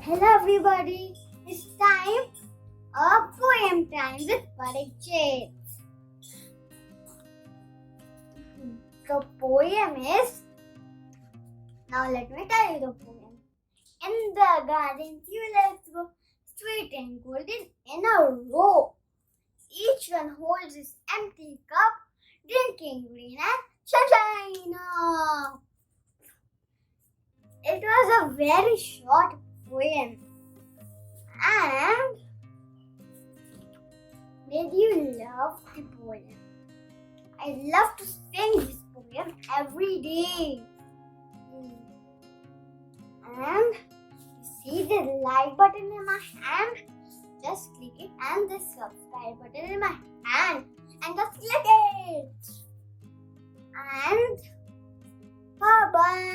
Hello everybody, it's time of poem time with Parikshet. The poem is, now let me tell you the poem. In the garden, tulips grow straight and golden in a row. Each one holds his empty cup, drinking green and sunshine. It was a very short poem. And did you love the poem? I love to sing this poem every day. And you see the like button in my hand? Just click it, and the subscribe button in my hand, and just click it. And bye bye.